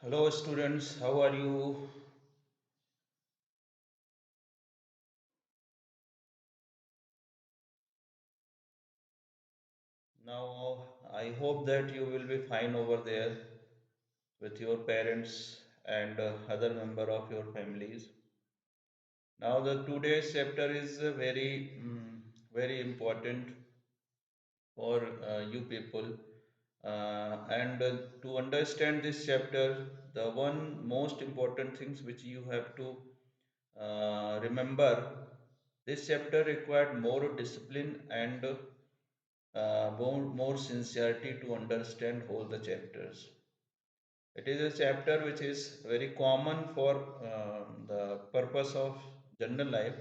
Hello students, how are you? Now I hope that you will be fine over there with your parents and other member of your families. Now the today's chapter is very important for you people. And to understand this chapter, the one most important things which you have to remember, this chapter required more discipline and more sincerity to understand all the chapters. It is a chapter which is very common for the purpose of general life,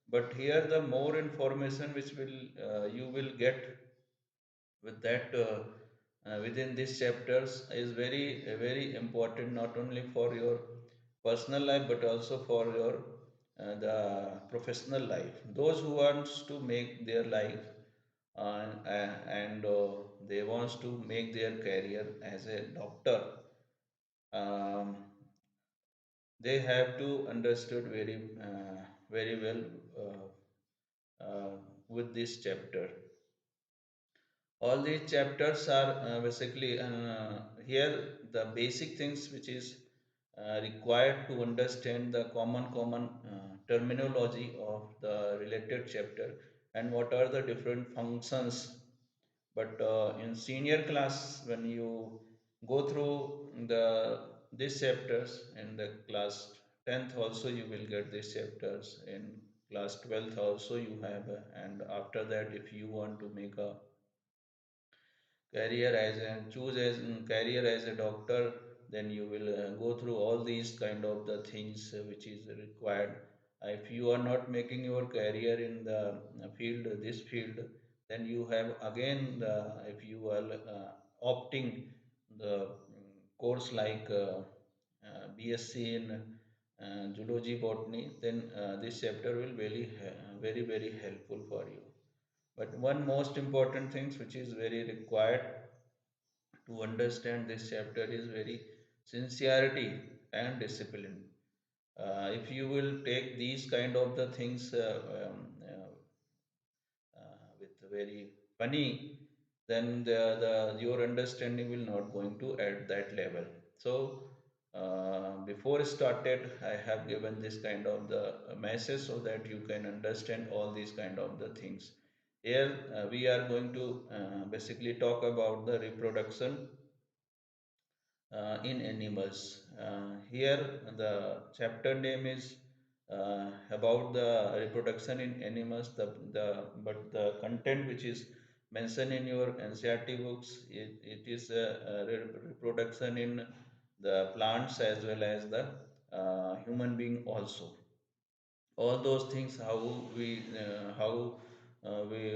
but here the more information which will you will get with that within these chapters is very important, not only for your personal life but also for your the professional life. Those who wants to make their life and they wants to make their career as a doctor, um, they have to understood very well with this chapter. All these chapters are basically here the basic things which is required to understand the common terminology of the related chapter and what are the different functions. But in senior class, when you go through the these chapters in the class 10th also you will get these chapters, in class 12th also you have, and after that if you want to make a career as a choose as career as a doctor, then you will go through all these kind of the things which is required. If you are not making your career in the field, this field, then you have again if you are opting the course like BSc in zoology botany, then this chapter will very helpful for you. But one most important things which is very required to understand this chapter is very sincerity and discipline. If you will take these kind of the things with very funny, then your understanding will not going to at that level. So before started, I have given this kind of the message so that you can understand all these kind of the things. Here we are going to basically talk about the reproduction in animals. Here, the chapter name is about the reproduction in animals. But the content which is mentioned in your NCERT books, it is reproduction in the plants as well as the human being also. All those things, how we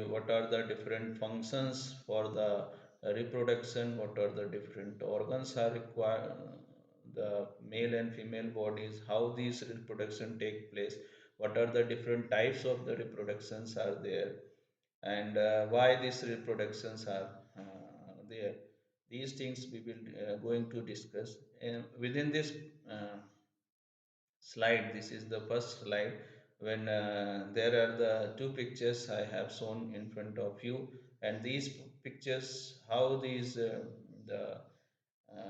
what are the different functions for the reproduction, what are the different organs are required, the male and female bodies, how these reproduction take place, what are the different types of the reproductions are there, and why these reproductions are there. These things we will going to discuss, and within this uh, slide, this is the first slide, when there are the two pictures I have shown in front of you, and these pictures, how these the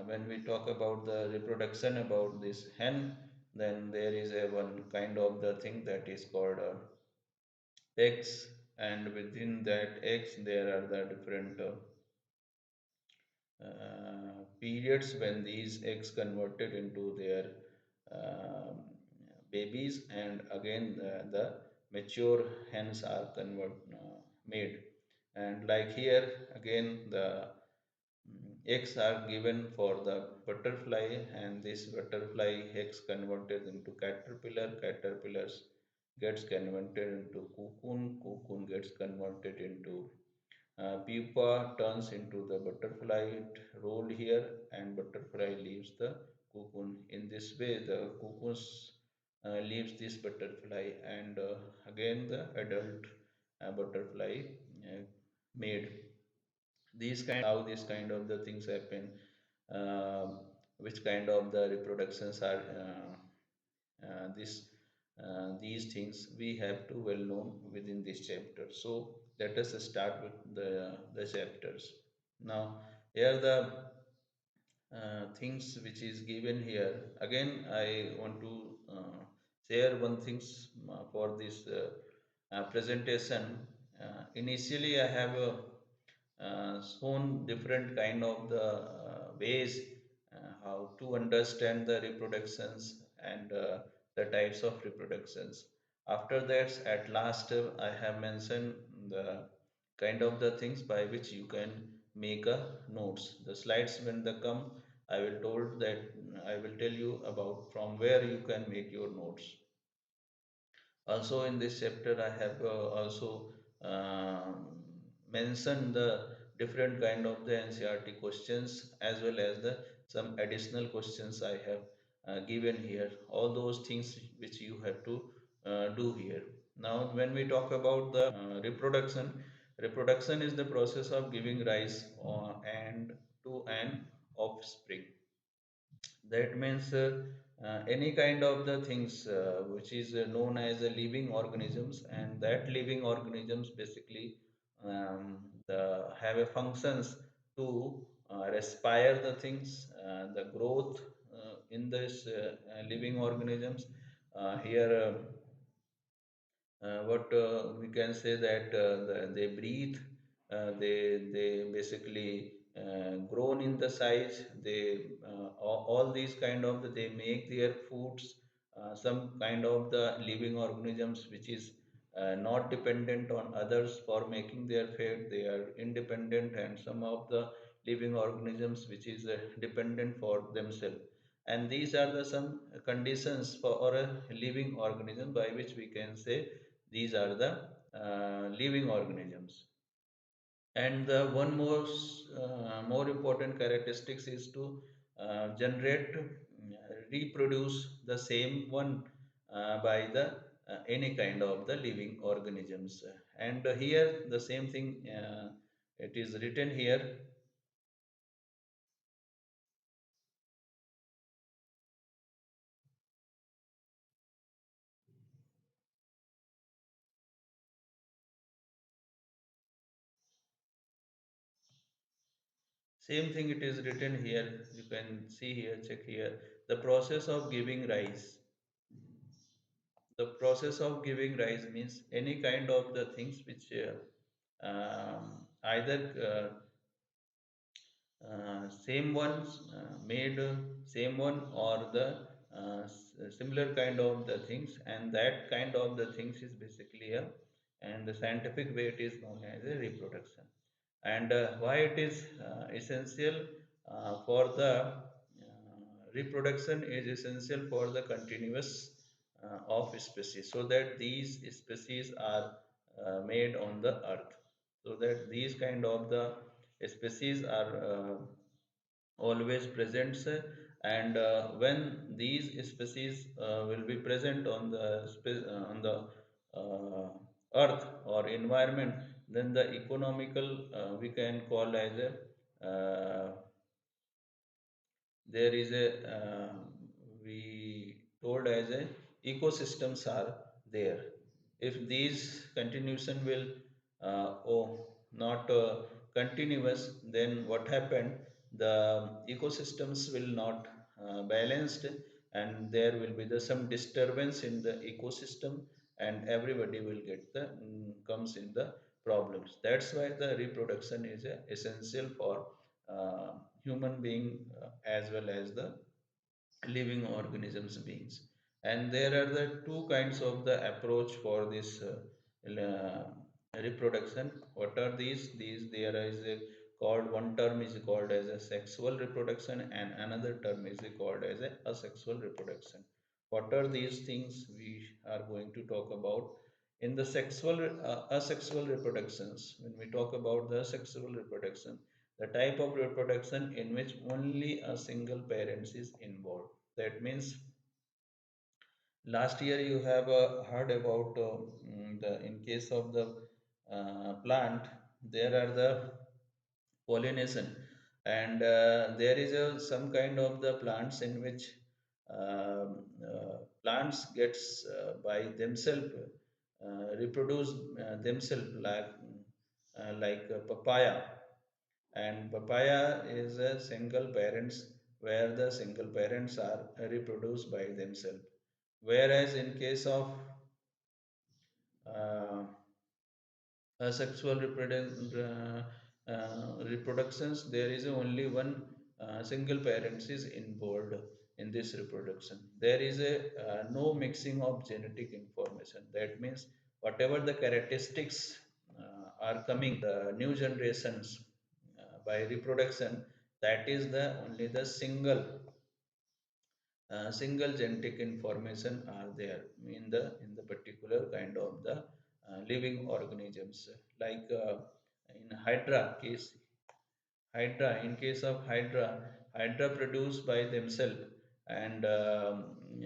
when we talk about the reproduction about this hen, then there is a one kind of the thing that is called eggs, and within that eggs there are the different periods when these eggs converted into their um, babies, and again the mature hens are made. And like here again the eggs are given for the butterfly, and this butterfly eggs converted into caterpillar, caterpillars gets converted into cocoon, cocoon gets converted into pupa, turns into the butterfly, it rolled here, and butterfly leaves the cocoon. In this way, the cocoons leaves this butterfly, and again the adult butterfly made. These kind how these kind of the things happen, um, which kind of the reproductions are this these things we have to well known within this chapter. So let us start with the chapters. Now here the things which is given here. Again, I want to share one things for this presentation. Initially I have shown different kind of the ways how to understand the reproductions and the types of reproductions. After that, at last, I have mentioned the kind of the things by which you can make a notes. The slides when they come, I will told that I will tell you about from where you can make your notes. Also in this chapter, I have also mentioned the different kind of the NCRT questions as well as the some additional questions I have given here. All those things which you have to do here. Now, when we talk about the reproduction is the process of giving rise and to an offspring. That means any kind of the things which is known as a living organisms, and that living organisms basically have a functions to respire the things, the growth in this living organisms. Here what we can say that they breathe, they basically grown in the size, they all these kind of they make their foods, some kind of the living organisms which is not dependent on others for making their food, they are independent, and some of the living organisms which is dependent for themselves. And these are the some conditions for a living organism by which we can say these are the living organisms. And the one more important characteristics is to generate, reproduce the same one by the any kind of the living organisms. And here the same thing it is written here. Same thing it is written here. You can see here, check here. The process of giving rise. The process of giving rise means any kind of the things which either same ones made same one or the similar kind of the things, and that kind of the things is basically a, and the scientific way it is known as a reproduction. And why it is essential for the reproduction is essential for the continuous of species, so that these species are made on the earth, so that these kind of the species are always presents, and when these species will be present on the on the uh, earth or environment, then the economical we can call as a there is a we told as a ecosystems are there. If these continuation will oh, not continuous, then what happened, the ecosystems will not balanced, and there will be the some disturbance in the ecosystem, and everybody will get the comes in the problems. That's why the reproduction is essential for uh, human being as well as the living organisms beings. And there are the two kinds of the approach for this reproduction. What are these there is a called, one term is called as a sexual reproduction, and another term is called as a asexual reproduction. What are these things we are going to talk about? In the sexual asexual reproductions, when we talk about the sexual reproduction, the type of reproduction in which only a single parent is involved. That means last year you have heard about the in case of the plant, there are the pollination. and there is some kind of the plants in which plants gets by themselves reproduce themselves like papaya, and papaya is a single parents where the single parents are reproduced by themselves, whereas in case of uh, sexual reproductions, there is only one single parent is involved in this reproduction. There is a no mixing of genetic information. That means whatever the characteristics are coming the new generations by reproduction, that is the only the single genetic information are there in the particular kind of the living organisms, like in in case of hydra produced by themselves, and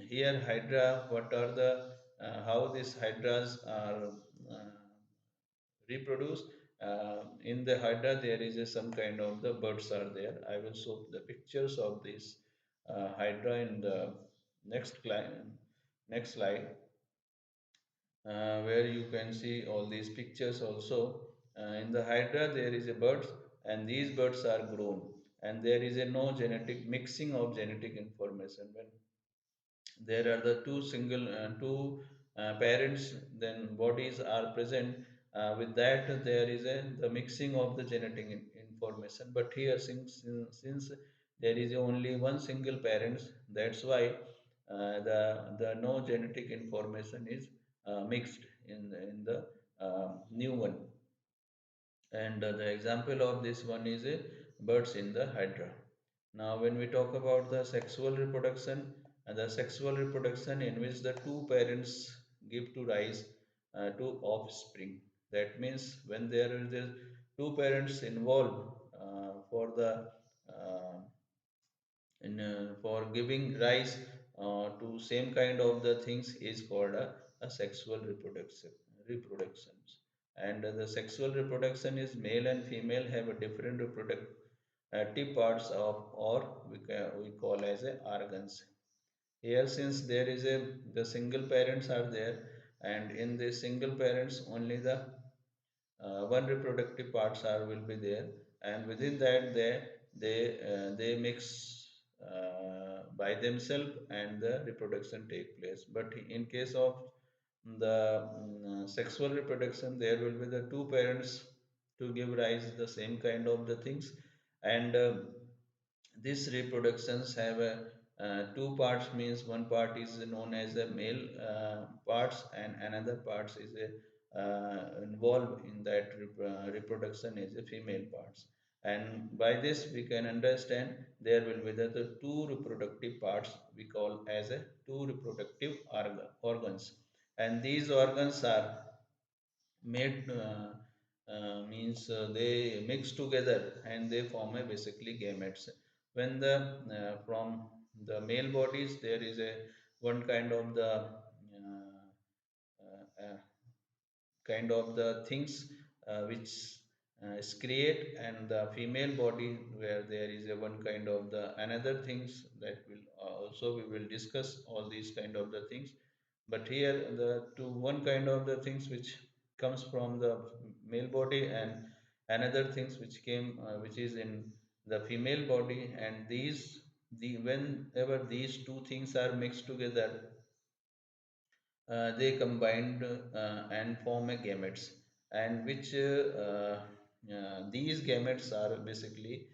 here hydra, what are the how these hydras are uh, reproduced. In the hydra there is some kind of the birds are there. I will show the pictures of this hydra in the next slide, where you can see all these pictures also. In the hydra there is a bird, and these birds are grown, and there is a no genetic mixing of genetic information. When there are the two parents, then bodies are present, with that there is the mixing of the genetic information. But here, since there is only one single parents, that's why the no genetic information is mixed in the new one. And the example of this one is a birds in the hydra. Now when we talk about the sexual reproduction, and the sexual reproduction in which the two parents give to rise to offspring. That means when there is the two parents involved for the uh, for giving rise to same kind of the things is called a sexual reproductions. And the sexual reproduction is male and female have a different reproductive parts of, or we call as a organs. Here, since there is a the single parents are there, and in the single parents only the one reproductive parts are will be there, and within that they mix by themselves, and the reproduction take place. But in case of the sexual reproduction, there will be the two parents to give rise the same kind of the things. And these reproductions have two parts, means one part is known as the male parts, and another parts is involved in that reproduction is the female parts. And by this we can understand there will be the two reproductive parts we call as a two reproductive organs, and these organs are made means they mix together and they form a basically gametes. When the from the male bodies there is a one kind of the kind of the things which is create, and the female body where there is a one kind of the another things that will also we will discuss all these kind of the things. But here the to one kind of the things which comes from the male body, and another things which came which is in the female body, and the whenever these two things are mixed together, they combined and form a gametes, and which these gametes are basically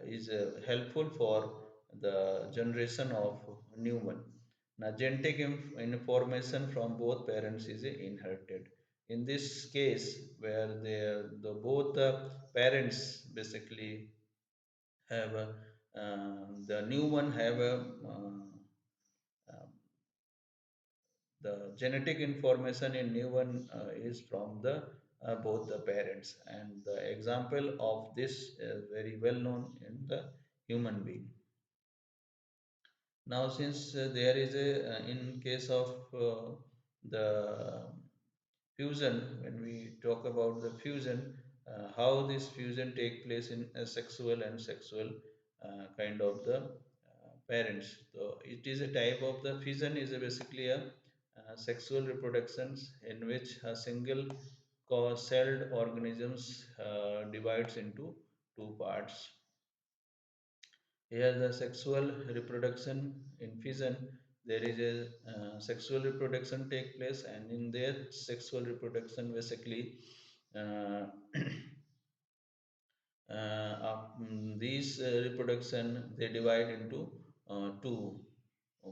is helpful for the generation of new one. Now genetic information from both parents is inherited. In this case, where the both the parents basically have the new one have a the genetic information in new one is from the both the parents, and the example of this is very well known in the human being. Now since there is a in case of the fusion, when we talk about the fusion, how this fusion take place in a sexual and sexual kind of the parents. So it is a type of the fission is a basically a sexual reproductions in which a single cell organisms divides into two parts. Here, the sexual reproduction in fission, there is a sexual reproduction take place, and in their sexual reproduction, basically, uh, these reproduction they divide into two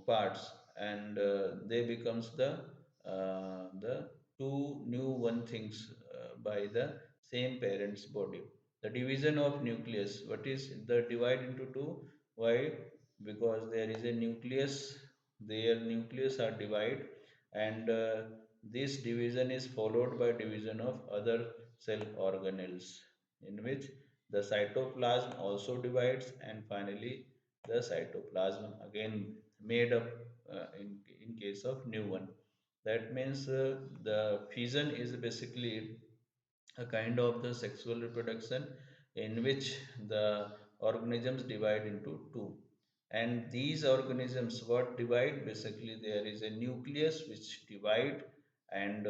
parts, and they becomes the two new one things by the same parent's body. The division of nucleus, what is the divide into two? Why? Because there is a nucleus, their nucleus are divide, and this division is followed by division of other cell organelles, in which the cytoplasm also divides, and finally the cytoplasm again made up in case of new one. That means the fission is basically a kind of the sexual reproduction in which the organisms divide into two, and these organisms what divide, basically there is a nucleus which divide, and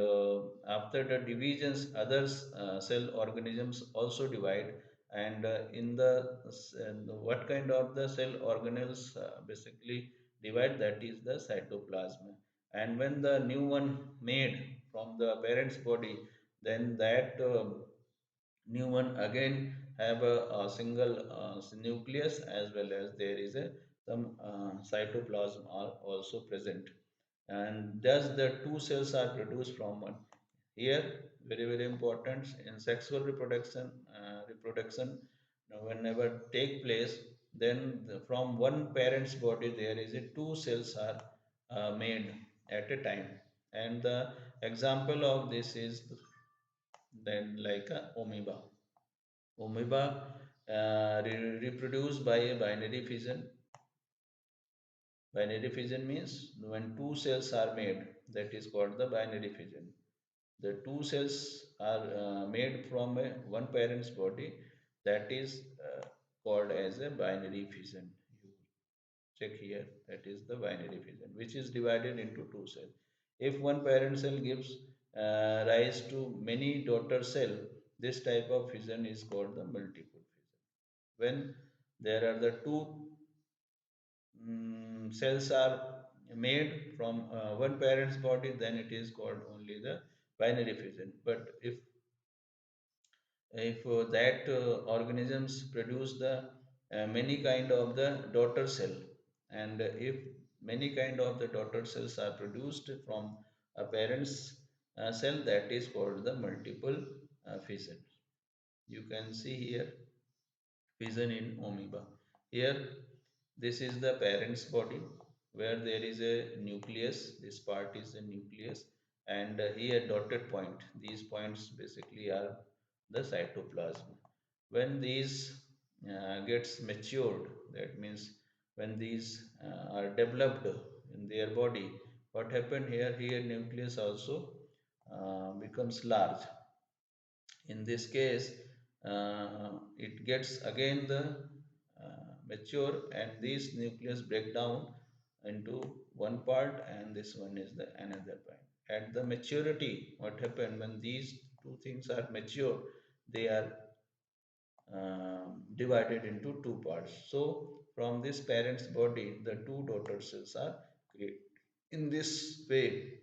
after the divisions others cell organisms also divide, and in the and what kind of the cell organelles basically divide, that is the cytoplasm. And when the new one made from the parent's body, then that new one again have a single nucleus, as well as there is a some cytoplasm are also present, and thus the two cells are produced from one. Here, very very important in sexual reproduction, whenever take place, then from one parent's body there is a two cells are made at a time, and the example of this is then like a amoeba. Amoeba reproduce by a binary fission. Binary fission means when two cells are made, that is called the binary fission. The two cells are made from one parent's body, that is called as a binary fission. You check here, that is the binary fission, which is divided into two cells. If one parent cell gives rise to many daughter cell, this type of fission is called the multiple fission. When there are the two cells are made from one parent's body, then it is called only the binary fission. But if that organisms produce the many kind of the daughter cell, and if many kind of the daughter cells are produced from a parent's cell, that is called the multiple fission. You can see here fission in amoeba. Here, this is the parent's body where there is a nucleus. This part is the nucleus, and here dotted point. These points basically are the cytoplasm. When these gets matured, that means when these are developed in their body, what happened here? Here nucleus also becomes large. In this case, it gets again the mature, and these nucleus break down into one part, and this one is the another part. At the maturity, what happened when these two things are mature, they are divided into two parts. So from this parent's body, the two daughter cells are created. In this way,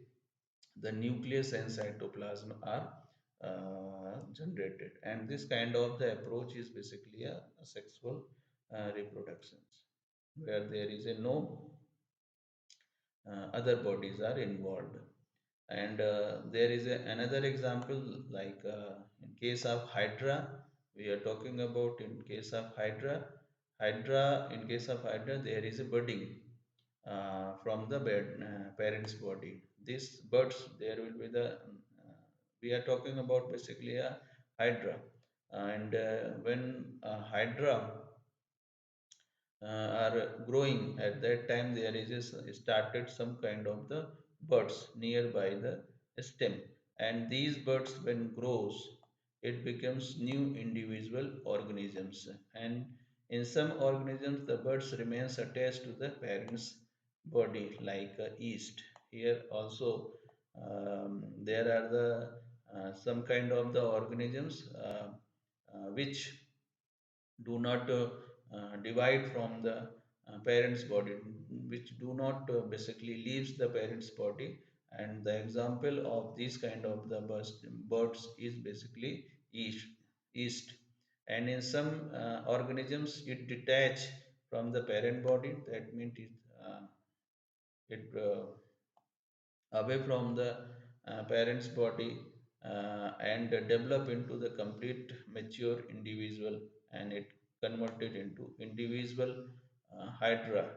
the nucleus and cytoplasm are generated, and this kind of the approach is basically a sexual reproductions, where there is a no other bodies are involved. And there is another example, like in case of hydra, we are talking about. In case of hydra, in case of hydra, there is a budding from the parent's body. These buds, there will be the we are talking about basically a hydra, and when hydra are growing, at that time there is started some kind of the buds nearby the stem, and these buds when grows, it becomes new individual organisms. And in some organisms, the buds remains attached to the parent's body like a yeast. Here also, there are the some kind of the organisms which do not divide from the parent's body, which do not basically leaves the parent's body. And the example of these kind of the birds is basically yeast. yeast. And in some organisms, it detach from the parent body. That means it away from the parent's body and develop into the complete mature individual, and it converted into individual hydra.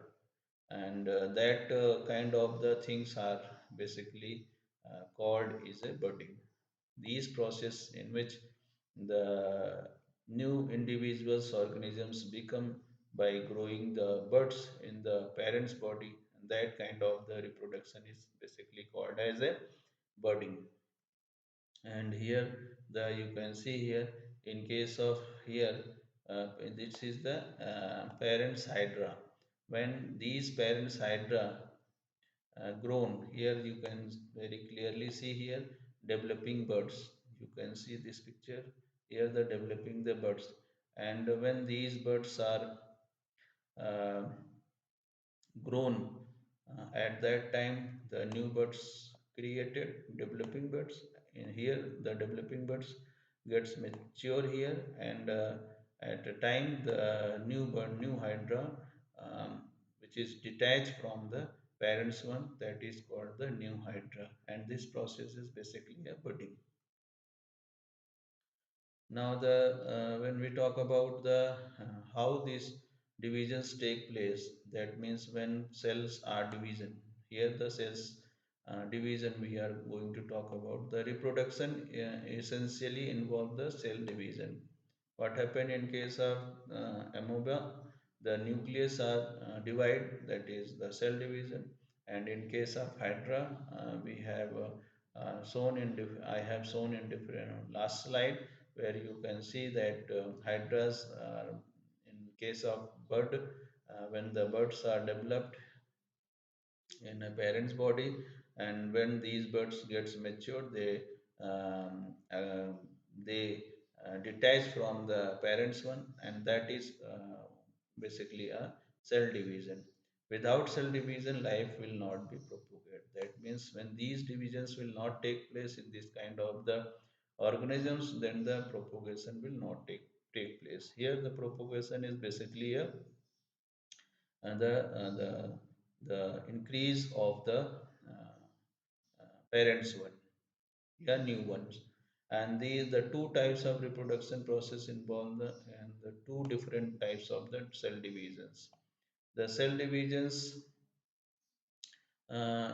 And that kind of the things are basically called is a budding. These process in which the new individuals organisms become by growing the buds in the parent's body, and that kind of the reproduction is basically called as a budding. And here the you can see here, in case of here, this is the parents hydra. When these parents hydra grown, here you can very clearly see here developing buds. You can see this picture here, the developing the buds. And when these buds are uh, grown, at that time the new buds created, developing buds. In here the developing buds gets mature here, and at a time the new bud, new hydra, um, which is detached from the parents one, that is called the new hydra. And this process is basically a budding. Now, the when we talk about the how these divisions take place, that means when cells are division. Here, the cells division we are going to talk about. The reproduction essentially involve the cell division. What happened in case of amoeba? The nucleus are divide, that is the cell division. And in case of hydra, we have shown in I have shown in different last slide, where you can see that hydras are, in case of bud, when the buds are developed in a parent's body, and when these buds gets matured, they detach from the parents one, and that is basically a cell division. Without cell division, life will not be propagated. That means when these divisions will not take place in this kind of the organisms, then the propagation will not take place. Here the propagation is basically a the increase of the parents one, yeah, new ones. And these the two types of reproduction process involved and the two different types of the cell divisions. The cell divisions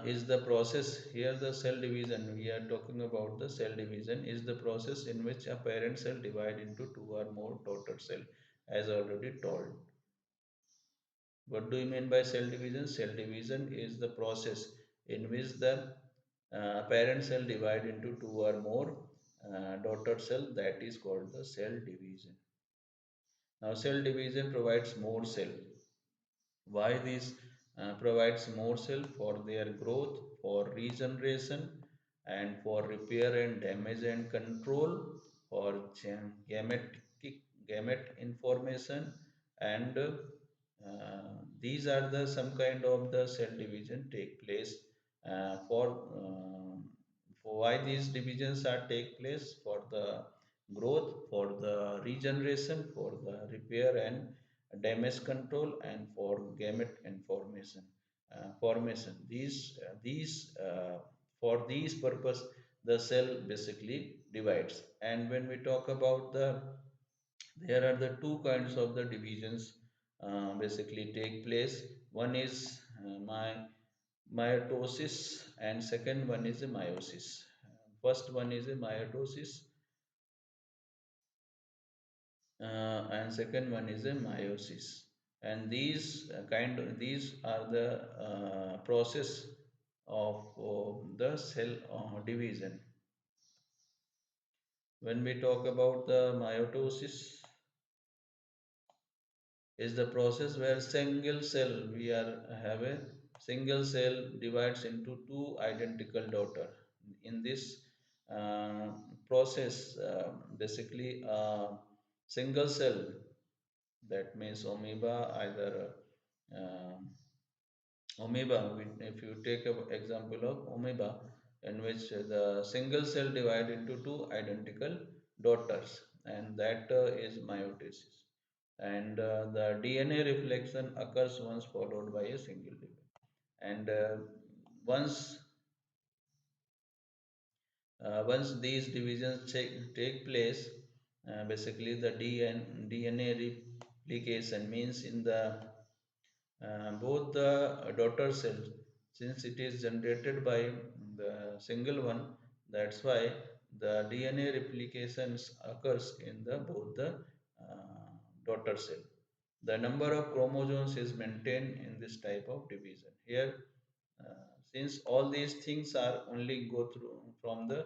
is the process. Here the cell division we are talking about, the cell division is the process in which a parent cell divide into two or more daughter cell, as already told. What do you mean by cell division? Cell division is the process in which the parent cell divide into two or more daughter cell, that is called the cell division. Now, cell division provides more cell. Why this provides more cell? For their growth, for regeneration, and for repair and damage and control, for gametic gamete information. And these are the some kind of the cell division take place for why these divisions are take place: for the growth, for the regeneration, for the repair and damage control, and for gamete information formation. For these purpose, the cell basically divides. And when we talk about the, there are the two kinds of the divisions basically take place. One is my mitosis, and second one is a meiosis. First one is a mitosis, and second one is a meiosis. And these are the process of the cell division. When we talk about the mitosis, is the process where single cell we are have a single cell divides into two identical daughter. In this uh, process, basically single cell, that means amoeba, either amoeba, if you take an example of amoeba, in which the single cell divide into two identical daughters, and that is meiosis. And the DNA reflection occurs once followed by a single divide. And once once these divisions take place, basically the DNA replication means in the both the daughter cells, since it is generated by the single one, that's why the DNA replications occurs in the both the daughter cell. The number of chromosomes is maintained in this type of division. Here, since all these things are only go through from the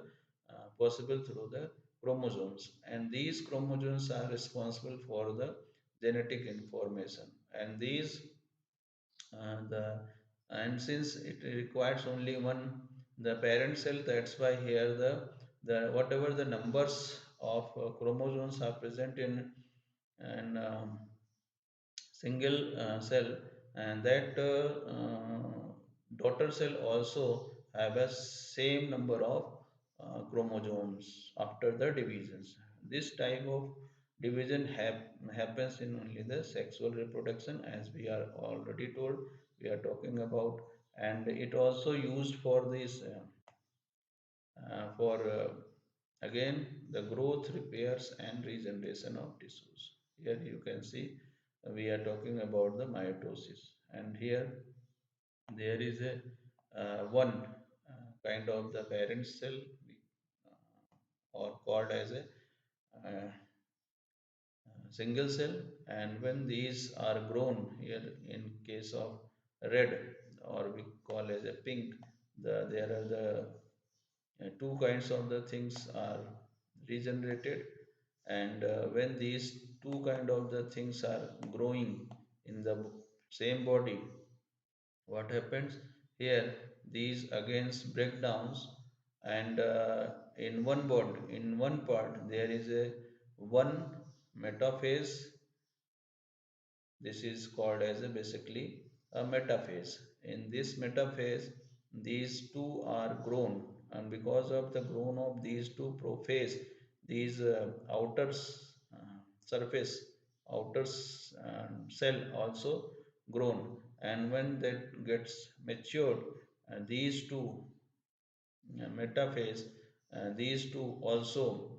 possible through the chromosomes, and these chromosomes are responsible for the genetic information, and these the and since it requires only one the parent cell, that's why here the whatever the numbers of chromosomes are present in an single cell, and that daughter cell also have a same number of chromosomes after the divisions. This type of division happens in only the sexual reproduction, as we are already told, we are talking about. And it also used for this for again the growth, repairs and regeneration of tissues. Here you can see we are talking about the mitosis, and here there is a one kind of the parent cell, or called as a single cell. And when these are grown, here in case of red, or we call as a pink, there are the two kinds of the things are regenerated. And when these two kind of the things are growing in the same body, what happens here, these against breakdowns, and in one bond, in one part there is a one metaphase. This is called as a basically a metaphase. In this metaphase, these two are grown, and because of the grown of these two prophase, these outer surface, outer cell also grown. And when that gets matured, these two metaphase, these two also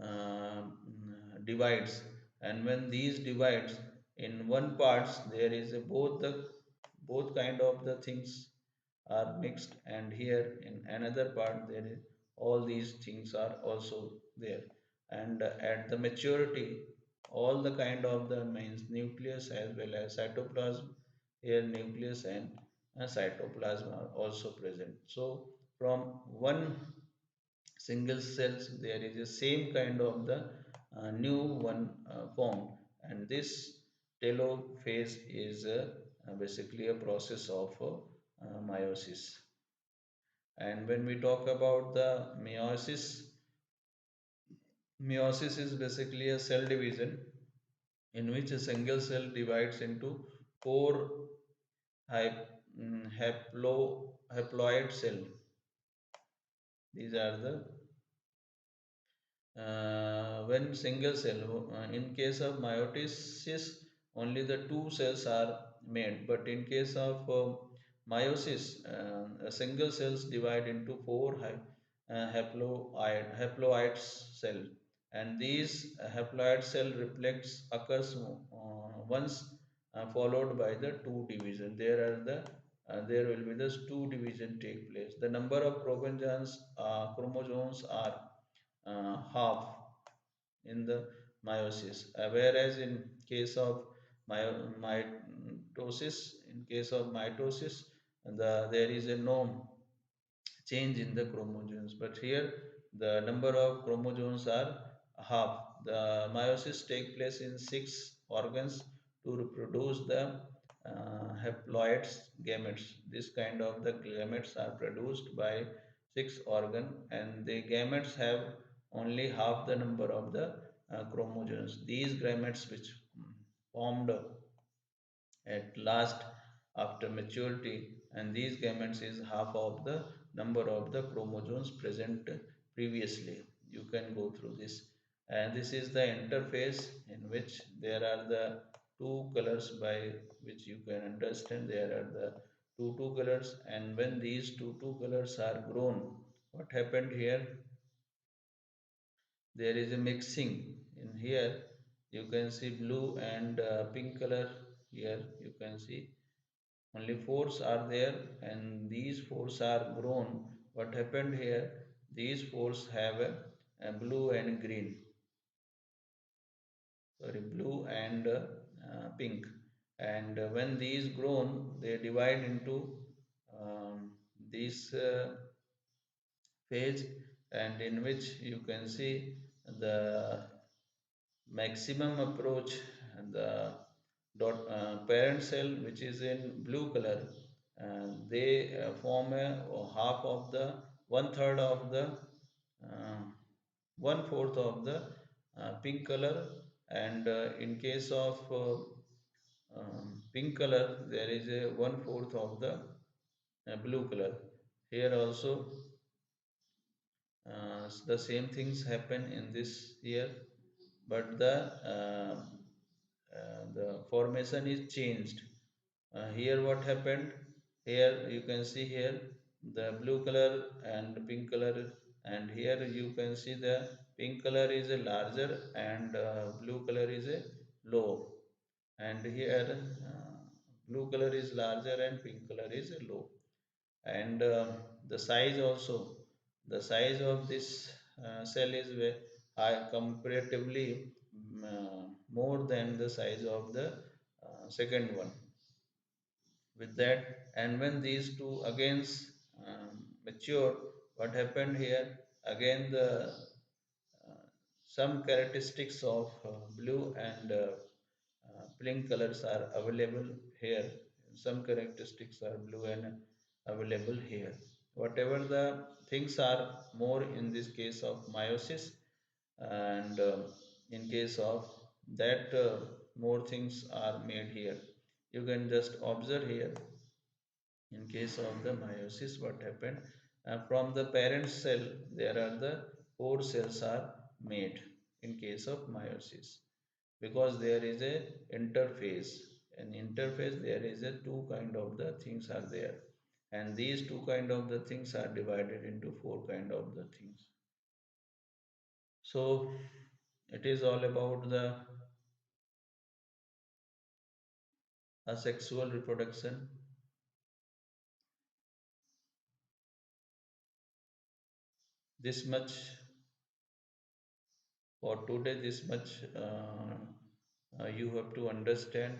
uh, divides. And when these divides, in one parts there is a both kind of the things are mixed, and here in another part there is all these things are also there. And at the maturity, all the kind of the means nucleus as well as cytoplasm, here nucleus and cytoplasm are also present. So from one single cells there is a same kind of the new one formed. And this telophase is basically a process of meiosis. And when we talk about the meiosis is basically a cell division in which a single cell divides into four haploid cell. These are the when single cell, in case of meiosis only the two cells are made, but in case of meiosis, a single cells divide into four haploid cell. And these haploid cell reflects occurs once followed by the two division. There will be this two division take place. The number of chromosomes are half in the meiosis, whereas in case of mitosis, there is a no change in the chromosomes. But here the number of chromosomes are half. The meiosis take place in six organs to reproduce the haploids gametes. This kind of the gametes are produced by six organ, and the gametes have only half the number of the chromosomes. These gametes which formed at last after maturity, and these gametes is half of the number of the chromosomes present previously. You can go through this, and this is the interface in which there are the two colors by which you can understand there are the two colors. And when these two colors are grown, what happened here, there is a mixing in here. You can see blue and pink color. Here you can see only fours are there, and these fours are grown. What happened here, these fours have a blue and green, sorry, blue and pink. And when these grown, they divide into um, this phase, and in which you can see the maximum approach, the parent cell which is in blue color, they form a half of the one third of the uh, one fourth of the pink color. And in case of pink color, there is a one fourth of the blue color. Here also the same things happen in this year, but the formation is changed. Here what happened, here you can see here the blue color and pink color, and here you can see the pink color is a larger and blue color is a low. And here blue color is larger and pink color is a low. And the size also, the size of this cell is high comparatively, more than the size of the second one. With that, and when these two again mature, what happened here, again the some characteristics of blue and pink colors are available here. Some characteristics are blue and available here. Whatever the things are more in this case of meiosis, and in case of that more things are made here. You can just observe here. In case of the meiosis, what happened, from the parent cell there are the four cells are made in case of meiosis, because there is a interface. An interface, there is a two kind of the things are there, and these two kind of the things are divided into four kind of the things. So it is all about the asexual reproduction. This much for today, this much you have to understand.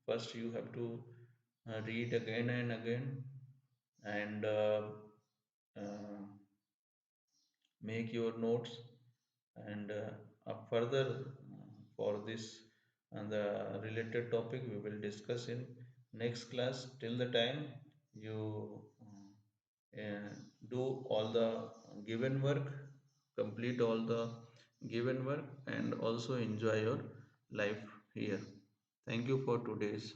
First you have to read again and again, and uh, make your notes. And further for this and the related topic we will discuss in next class. Till the time, you uh, do all the given work, complete all the given work, and also enjoy your life here. Thank you for today's